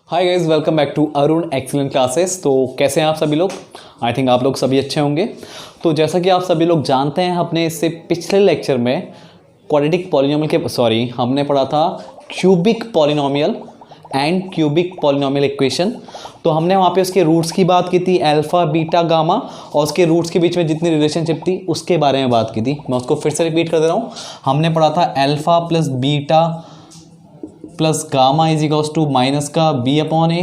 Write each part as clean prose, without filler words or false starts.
Hi guys, welcome back to Arun excellent classes. तो कैसे हैं आप सभी लोग? आई थिंक आप लोग सभी अच्छे होंगे। तो जैसा कि आप सभी लोग जानते हैं, अपने इससे पिछले लेक्चर में क्वाड्रेटिक पॉलिनोमियल के हमने पढ़ा था cubic polynomial and cubic polynomial equation. तो हमने वहाँ पे उसके रूट्स की बात की थी, अल्फा बीटा गामा, और उसके रूट्स के बीच में जितनी रिलेशनशिप थी उसके बारे में बात की थी। मैं उसको फिर से रिपीट कर दे रहा हूँ। हमने पढ़ा था alpha plus beta plus gamma is equals to minus का B upon A,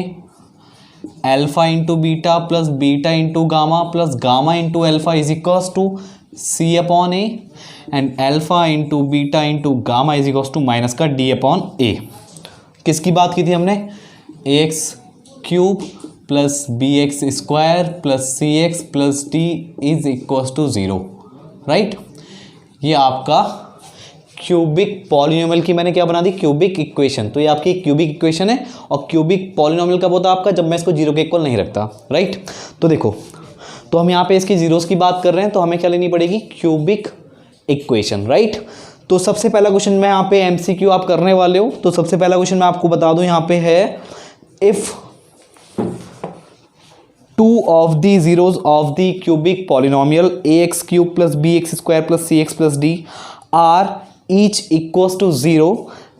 alpha into beta plus beta into gamma plus gamma into alpha is equals to C upon A, and alpha into beta into gamma is equals to minus का D upon A. किसकी बात की थी हमने? A x cube plus B x square plus C x plus D is equals to zero, right. ये आपका cubic polynomial की मैंने क्या बना दी? Cubic equation. तो ये आपकी क्यूबिक इक्वेशन है, और क्यूबिक पॉलिनोमियल कब होता है आपका? जब मैं इसको जीरो के इक्वल नहीं रखता, राइट। तो देखो, तो हम यहाँ पे इसकी जीरोस की बात कर रहे हैं, तो हमें क्या लेनी पड़ेगी? Cubic equation, right. तो सबसे पहला क्वेश्चन में यहाँ पे एमसीक्यू आप करने वाले हो। तो सबसे पहला क्वेश्चन मैं आपको बता दूं, यहाँ पे है if two of the zeros of the cubic polynomial a x cube plus B x square plus C x plus d are each equals to zero,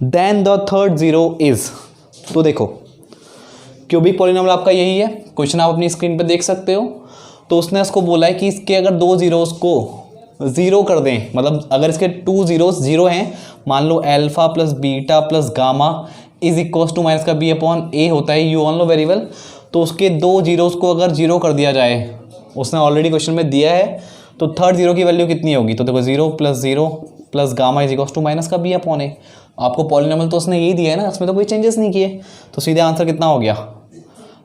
then the third zero is. तो देखो, cubic polynomial आपका यही है, question आप अपनी screen पे देख सकते हो। तो उसने उसको बोला है कि इसके अगर दो जीरोस को ज़ीरो कर दें, मतलब अगर इसके टू जीरोस जीरो हैं, मान लो alpha plus beta plus gamma is equals to minus का बी अपॉन ए होता है, you all know very well. तो उसके दो जीरोस को अगर जीरो कर दिया जाए, उसने ऑलरेडी क्वेश्चन में दिया है, तो थर्ड जीरो की वैल्यू कितनी होगी? तो देखो, zero plus gamma is equals to minus का बी अपॉन ए। आपको पॉलिनोमियल तो उसने यही दिया है ना, इसमें तो कोई चेंजेस नहीं किए, तो सीधे आंसर कितना हो गया?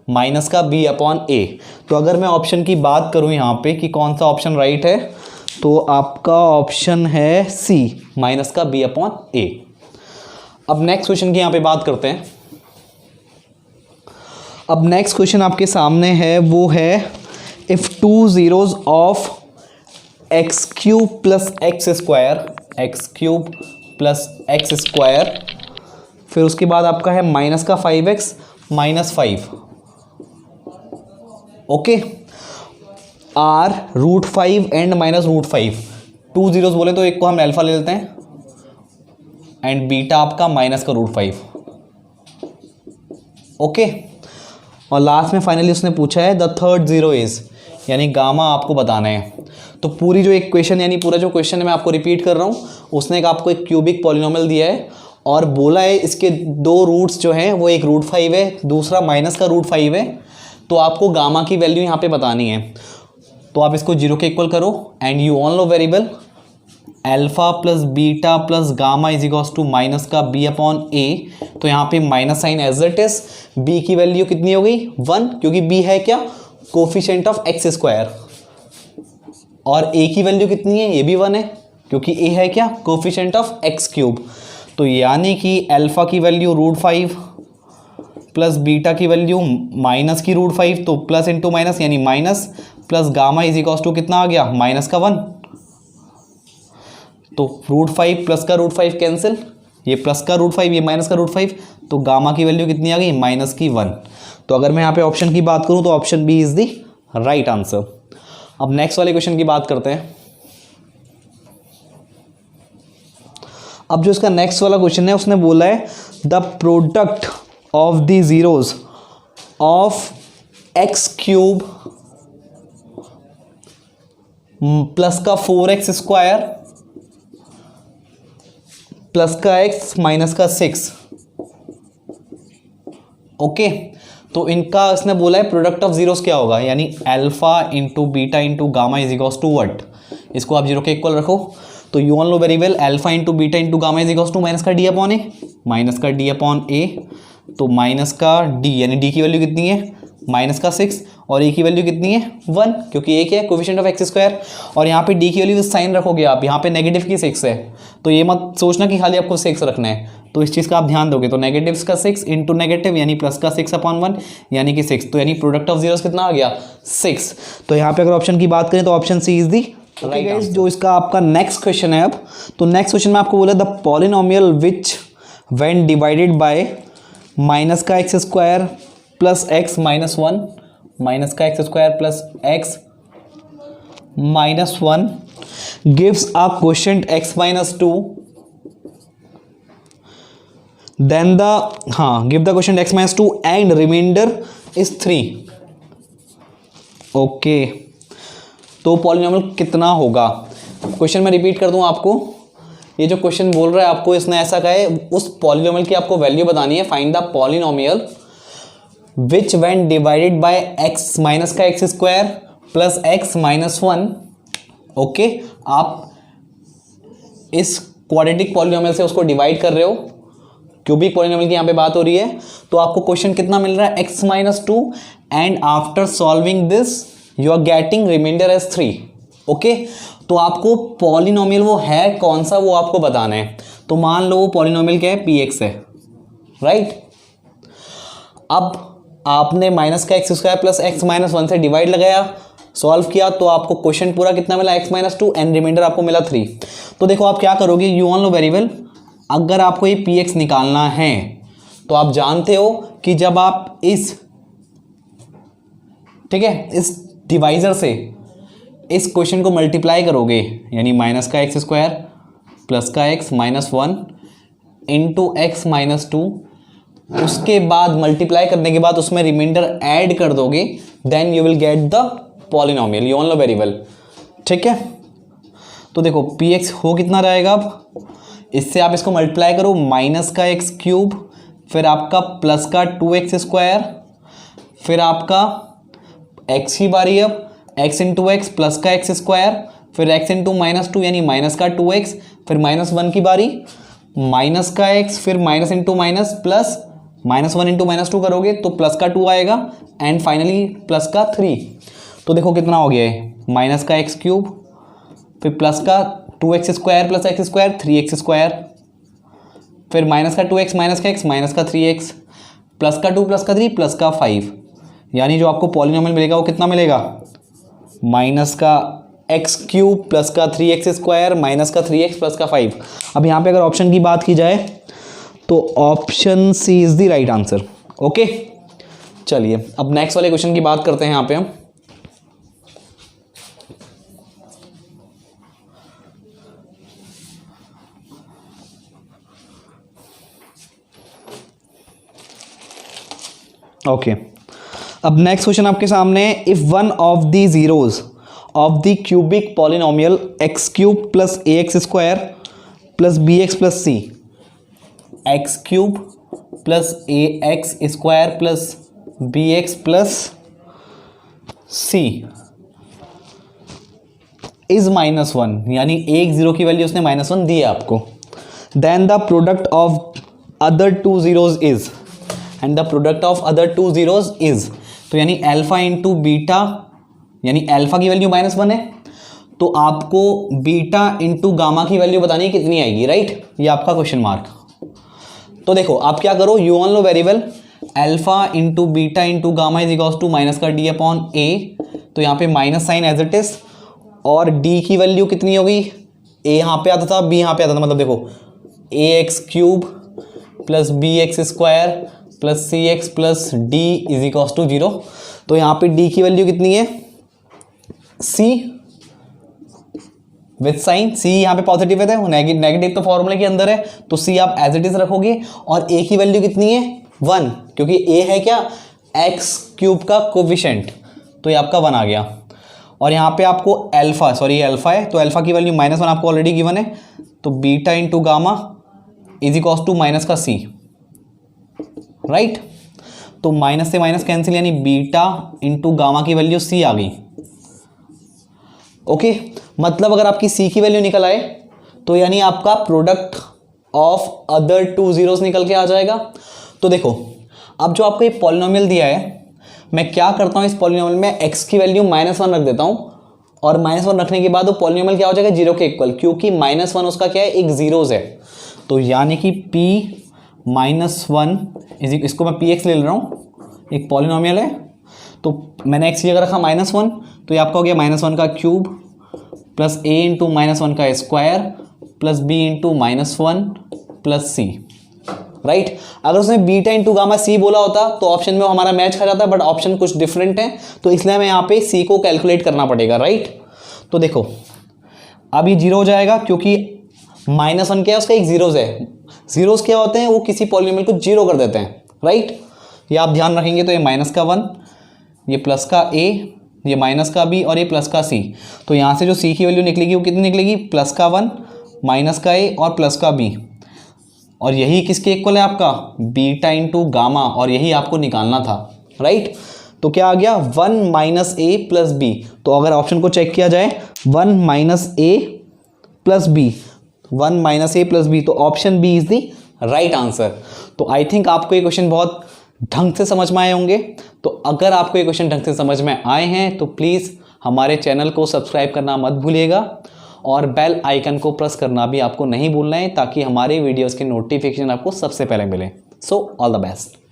माइनस का बी अपॉन ए। तो अगर मैं ऑप्शन की बात करूं यहाँ पे कि कौन सा ऑप्शन राइट है, तो आपका ऑप्शन है सी, माइनस का बी अपॉन ए। अब नेक्स्ट क्वेश्चन की यहाँ पे बात करते हैं। अब नेक्स्ट क्वेश्चन आपके सामने है, वो है if two zeros of x cube plus x square, x cube plus x square, फिर उसके बाद आपका है माइनस का 5x minus 5, okay, are root 5 and minus root 5। Two zeros बोले तो एक को हम अल्फा ले लेते हैं, एंड बीटा आपका माइनस का रूट 5, ओके। और लास्ट में फाइनली उसने पूछा है द थर्ड जीरो इज, यानी गामा आपको बताना है। तो पूरी जो इक्वेशन, यानी पूरा जो क्वेश्चन है मैं आपको रिपीट कर रहा हूँ। उसने आपको एक क्यूबिक पॉलिनोमियल दिया है और बोला है इसके दो रूट्स जो हैं वो एक रूट 5 है, दूसरा माइनस का रूट 5 है। तो आपको गामा की वैल्यू यहाँ पे बतानी है। तो आप इसको जीरो के इक्वल करो, and you all know very well alpha plus beta plus gamma is equals to minus का बी अपॉन ए। तो यहाँ पे minus sign as it is. B की वैल्यू कितनी हो गई? 1, क्योंकि बी है क्या? Coefficient of x square. और ए की वैल्यू कितनी है? ये भी 1 है, क्योंकि ए है क्या? Coefficient of x cube. तो यानी कि अल्फा की वैल्यू रूट 5 प्लस बीटा की वैल्यू माइनस की रूट 5, तो प्लस इंटू माइनस यानी minus, plus gamma is equals to कितना आ गया? माइनस का 1। तो रूट 5 प्लस का रूट 5 कैंसिल, ये प्लस का रूट 5, ये माइनस का रूट 5, तो गामा की वैल्यू कितनी आ गई? माइनस की 1। तो अगर मैं यहाँ पे ऑप्शन की बात करूँ तो option B is the right answer. अब नेक्स्ट वाले क्वेश्चन की बात करते हैं। अब जो इसका नेक्स्ट वाला क्वेश्चन है, उसने बोला है the product of the zeros of x cube plus का 4x स्क्वायर प्लस का x माइनस का 6, ओके। तो इनका इसने बोला है प्रोडक्ट ऑफ जीरोस क्या होगा, यानी alpha into beta into gamma is equals to what? इसको आप जीरो के इक्वल रखो। तो you all know very well alpha into beta into gamma is equals to minus का डी अपॉन ए, माइनस का डी अपॉन ए। तो minus का D, यानी डी की वैल्यू कितनी है? माइनस का 6, और ए की वैल्यू कितनी है? 1, क्योंकि ए क्या है? Coefficient of x square. और यहाँ पे डी की वैल्यू साइन रखोगे आप, यहाँ पे नेगेटिव की 6 है, तो ये मत सोचना कि खाली आपको 6 रखना है। तो इस चीज़ का आप ध्यान दोगे। तो नेगेटिव का 6 इंटू नेगेटिव यानी प्लस का 6 अपॉन 1 यानी कि 6। तो यानी प्रोडक्ट ऑफ जीरोस कितना आ गया? 6। तो यहाँ पे अगर ऑप्शन की बात करें तो option C is the right answer. जो इसका आपका नेक्स्ट क्वेश्चन है अब, तो नेक्स्ट क्वेश्चन में आपको बोला the polynomial which when divided by minus का x square plus x minus one, minus का x square plus x minus one gives a quotient X minus two, then give the quotient X minus two and remainder is 3। Okay, तो polynomial कितना होगा? Question मैं repeat कर दूं आपको, ये जो क्वेश्चन बोल रहा है आपको, इसने ऐसा कहा है उस पॉलिनोमियल की आपको वैल्यू बतानी है। Find the polynomial which when divided by X minus का x square plus x minus one. Okay, आप इस क्वाड्रेटिक पॉलिनोमियल से उसको डिवाइड कर रहे हो, क्यूबिक पॉलिनोमियल की यहाँ पे बात हो रही है, तो आपको क्वेश्चन कितना मिल रहा है? X minus two, and after solving this you are getting reminder as 3। Okay, तो आपको पॉलिनोमियल वो है कौन सा वो आपको बताना है। तो मान लो वो पॉलिनोमियल क्या है? पी एक्स है, राइट। अब आपने माइनस का x square plus x minus one से डिवाइड लगाया, सॉल्व किया, तो आपको क्वेश्चन पूरा कितना मिला? X minus two, and reminder आपको मिला 3। तो देखो आप क्या करोगे, you all know very well, अगर आपको ये पी एक्स निकालना है तो आप जानते हो कि जब आप इस, ठीक है, इस डिवाइजर से इस क्वेश्चन को मल्टीप्लाई करोगे, यानी माइनस का एक्स स्क्वायर प्लस का x minus one into x minus to, उसके बाद मल्टीप्लाई करने के बाद उसमें रिमाइंडर ऐड कर दोगे, then you will get the polynomial. You all know very well, ठीक है। तो देखो पी एक्स हो कितना रहेगा? अब इससे आप इसको मल्टीप्लाई करो, माइनस का एक्स क्यूब, फिर आपका प्लस का 2x स्क्वायर, फिर आपका x की बारी, अब x इंटू एक्स प्लस का एक्स स्क्वायर, फिर x इंटू माइनस टू यानी माइनस का 2x, फिर माइनस वन की बारी, माइनस का x, फिर minus into minus plus, minus one into minus two करोगे तो प्लस का 2 आएगा, एंड फाइनली प्लस का 3। तो देखो कितना हो गया है, माइनस का एक्स क्यूब, फिर प्लस का 2x square plus x square 3x square, फिर माइनस का 2x माइनस का x माइनस का 3x, प्लस का 2 प्लस का 3 प्लस का 5, यानी जो आपको पॉलिनोमियल मिलेगा वो कितना मिलेगा? माइनस का एक्स क्यूब प्लस का 3x स्क्वायर माइनस का 3x प्लस का 5। अब यहाँ पे अगर ऑप्शन की बात की जाए तो option C is the right answer. Okay, चलिए अब नेक्स्ट वाले क्वेश्चन की बात करते हैं यहाँ पे हम। ओके, अब नेक्स्ट क्वेश्चन आपके सामने है, if one of the zeros of the cubic polynomial x cube plus a x square plus B x plus C, x cube plus a x square plus B x plus c is minus one, यानी एक zero की value उसने minus one दी है आपको, then the product of other two zeros is, and the product of other two zeros is, तो यानी alpha into beta, यानी अल्फा की वैल्यू माइनस वन है, तो आपको बीटा इंटू गामा की वैल्यू बतानी है कितनी आएगी, राइट। ये आपका क्वेश्चन मार्क। तो देखो आप क्या करो, you all know very well, alpha into beta into gamma is equals to minus का डी अपॉन ए, तो यहाँ पे minus sign as it is, और डी की वैल्यू कितनी होगी? ए यहाँ पे आता था, बी यहाँ पे आता था, मतलब देखो A x cube plus B x square plus C x plus D is equals to 0। तो यहाँ पे डी की वैल्यू कितनी है? सी विथ साइन, सी यहाँ पे पॉजिटिव है, नेगेटिव तो फॉर्मूले के अंदर है, तो सी आप एज इट इज रखोगे, और ए की वैल्यू कितनी है? 1, क्योंकि ए है क्या? एक्स क्यूब का कोफिशिएंट, तो ये आपका 1 आ गया। और यहाँ पे आपको अल्फा, सॉरी ये अल्फा है, तो अल्फा की वैल्यू -1 आपको ऑलरेडी गिवन है, तो beta into gamma is equals to minus का सी, राइट। तो माइनस से माइनस कैंसिल, यानी बीटा इंटू गामा की वैल्यू सी आ गई। ओके, मतलब अगर आपकी सी की वैल्यू निकल आए तो यानी आपका product of other two zeros निकल के आ जाएगा। तो देखो अब जो आपको ये पॉलिनोमियल दिया है, मैं क्या करता हूँ, इस पॉलिनोमियल में एक्स की वैल्यू -1 रख देता हूँ, और -1 रखने के बाद वो पॉलिनोमियल क्या हो जाएगा? 0 के इक्वल, क्योंकि -1 उसका क्या है? एक जीरोस है, तो यानी कि p -1 इसको मैं px ले रहा हूँ, एक पॉलिनोमियल है, तो मैंने x की जगह रखा -1, तो ये आपका हो गया -1 का क्यूब प्लस a इंटू -1 का square plus b into -1 plus c। Right. अगर उसने बीटा इंटू गामा सी बोला होता तो ऑप्शन में हमारा मैच खा जाता, बट ऑप्शन कुछ डिफरेंट है, तो इसलिए हमें यहाँ पे सी को कैलकुलेट करना पड़ेगा, राइट। तो देखो अब ये 0 हो जाएगा, क्योंकि -1 क्या है, उसका एक जीरोज है। जीरोज क्या होते हैं, वो किसी पॉलिनोमियल को 0 कर देते हैं, राइट। ये आप ध्यान रखेंगे। तो ये -1, ये प्लस का a, ये माइनस का b और ये प्लस का c। तो यहाँ से जो c की वैल्यू निकलेगी वो कितनी निकलेगी, +1 माइनस का a और प्लस का b। और यही किसके इक्वल है आपका, बीटा इंटू गामा, और यही आपको निकालना था, राइट। तो क्या आ गया, 1 माइनस a प्लस बी। तो अगर ऑप्शन को चेक किया जाए 1 minus a plus B, 1 minus a plus B, तो option B is the right answer. तो आई थिंक आपको ये क्वेश्चन बहुत ढंग से समझ में आए होंगे। तो अगर आपको ये क्वेश्चन ढंग से समझ में आए हैं तो प्लीज़ हमारे चैनल को सब्सक्राइब करना मत भूलिएगा, और बेल आइकन को प्रेस करना भी आपको नहीं भूलना है, ताकि हमारे वीडियोस के नोटिफिकेशन आपको सबसे पहले मिले। So all the best.